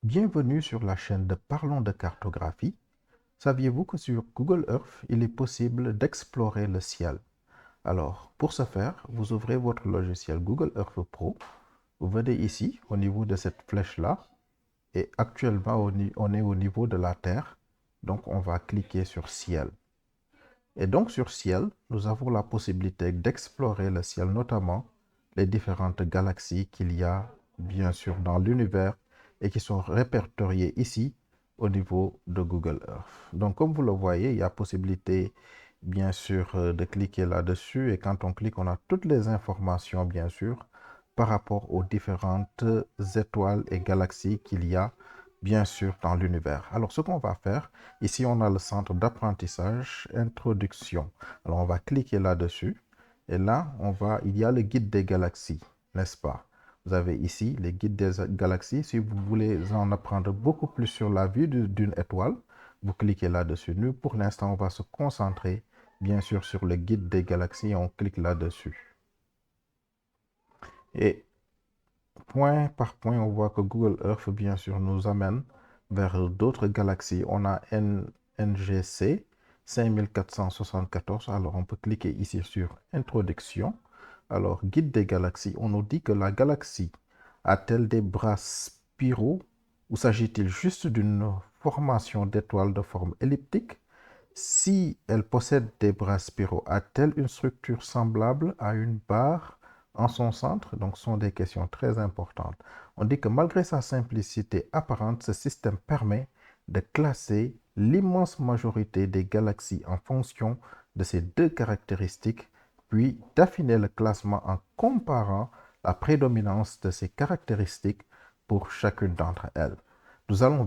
Bienvenue sur la chaîne de Parlons de cartographie. Saviez-vous que sur Google Earth, il est possible d'explorer le ciel? Alors, pour ce faire, vous ouvrez votre logiciel Google Earth Pro. Vous venez ici, au niveau de cette flèche-là, et actuellement, on est au niveau de la Terre. Donc, on va cliquer sur ciel. Et donc, sur ciel, nous avons la possibilité d'explorer le ciel, notamment les différentes galaxies qu'il y a, bien sûr, dans l'univers et qui sont répertoriées ici au niveau de Google Earth. Donc, comme vous le voyez, il y a possibilité, bien sûr, de cliquer là-dessus. Et quand on clique, on a toutes les informations, bien sûr, par rapport aux différentes étoiles et galaxies qu'il y a, bien sûr, dans l'univers. Alors, ce qu'on va faire, ici, on a le centre d'apprentissage, introduction. Alors, on va cliquer là-dessus. Et là, il y a le guide des galaxies, n'est-ce pas? Vous avez ici les guides des galaxies. Si vous voulez en apprendre beaucoup plus sur la vie d'une étoile, vous cliquez là-dessus. Nous, pour l'instant, on va se concentrer, bien sûr, sur le guide des galaxies. On clique là-dessus. Et point par point, on voit que Google Earth, bien sûr, nous amène vers d'autres galaxies. On a NGC 5474. Alors, on peut cliquer ici sur Introduction. Alors, guide des galaxies. On nous dit que la galaxie a-t-elle des bras spiraux ou s'agit-il juste d'une formation d'étoiles de forme elliptique? Si elle possède des bras spiraux, a-t-elle une structure semblable à une barre en son centre? Donc, ce sont des questions très importantes. On dit que malgré sa simplicité apparente, ce système permet de classer l'immense majorité des galaxies en fonction de ces deux caractéristiques, puis d'affiner le classement en comparant la prédominance de ces caractéristiques pour chacune d'entre elles. Nous allons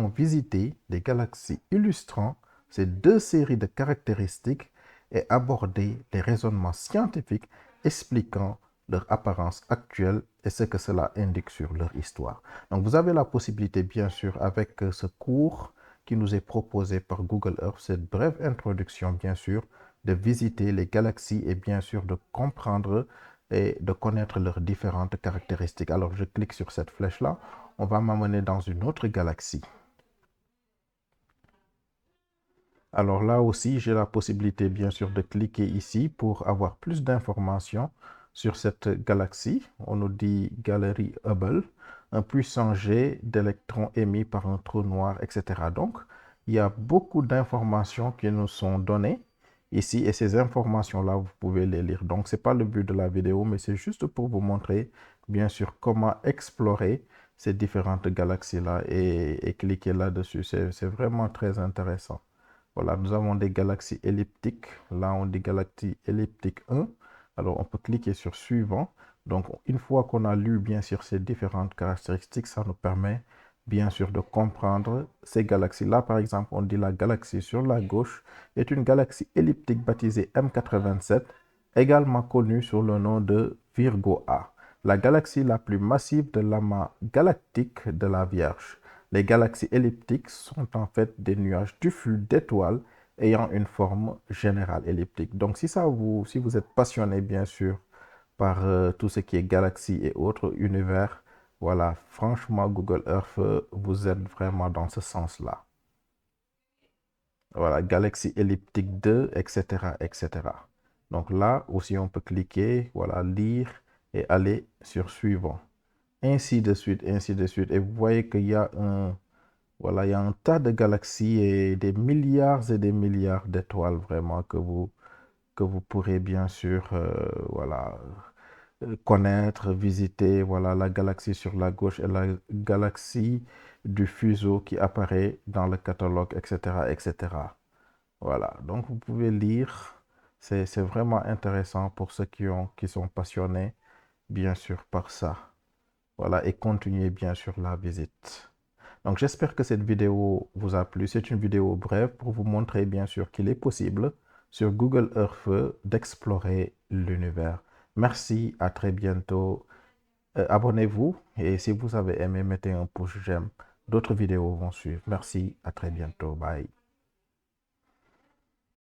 visiter des galaxies illustrant ces deux séries de caractéristiques et aborder les raisonnements scientifiques expliquant leur apparence actuelle et ce que cela indique sur leur histoire. Donc vous avez la possibilité, bien sûr, avec ce cours qui nous est proposé par Google Earth, cette brève introduction, bien sûr, de visiter les galaxies et bien sûr de comprendre et de connaître leurs différentes caractéristiques. Alors je clique sur cette flèche-là, on va m'amener dans une autre galaxie. Alors là aussi, j'ai la possibilité, bien sûr, de cliquer ici pour avoir plus d'informations sur cette galaxie. On nous dit Galerie Hubble, un puissant jet d'électrons émis par un trou noir, etc. Donc, il y a beaucoup d'informations qui nous sont données ici et ces informations-là, vous pouvez les lire. Donc, ce n'est pas le but de la vidéo, mais c'est juste pour vous montrer, bien sûr, comment explorer ces différentes galaxies-là et cliquer là-dessus. C'est vraiment très intéressant. Voilà, nous avons des galaxies elliptiques. Là, on dit galaxie elliptique 1. Alors, on peut cliquer sur suivant. Donc, une fois qu'on a lu, bien sûr, ces différentes caractéristiques, ça nous permet, bien sûr, de comprendre ces galaxies. Là, par exemple, on dit la galaxie sur la gauche est une galaxie elliptique baptisée M87, également connue sous le nom de Virgo A, la galaxie la plus massive de l'amas galactique de la Vierge. Les galaxies elliptiques sont en fait des nuages diffus d'étoiles ayant une forme générale elliptique. Donc, si vous êtes passionné, bien sûr, par tout ce qui est galaxies et autres univers, voilà, franchement, Google Earth vous aide vraiment dans ce sens-là. Voilà, galaxie elliptique 2, etc., etc. Donc là aussi, on peut cliquer, voilà, lire et aller sur suivant. Ainsi de suite, ainsi de suite. Et vous voyez qu'il y a voilà, il y a un tas de galaxies et des milliards d'étoiles vraiment que vous pourrez bien sûr voilà, connaître, visiter. Voilà, la galaxie sur la gauche et la galaxie du fuseau qui apparaît dans le catalogue, etc., etc. Voilà, donc vous pouvez lire. C'est vraiment intéressant pour ceux qui sont passionnés, bien sûr, par ça. Voilà, et continuez bien sûr la visite. Donc, j'espère que cette vidéo vous a plu. C'est une vidéo brève pour vous montrer bien sûr qu'il est possible sur Google Earth d'explorer l'univers. Merci, à très bientôt. Abonnez-vous et si vous avez aimé, mettez un pouce j'aime. D'autres vidéos vont suivre. Merci, à très bientôt. Bye.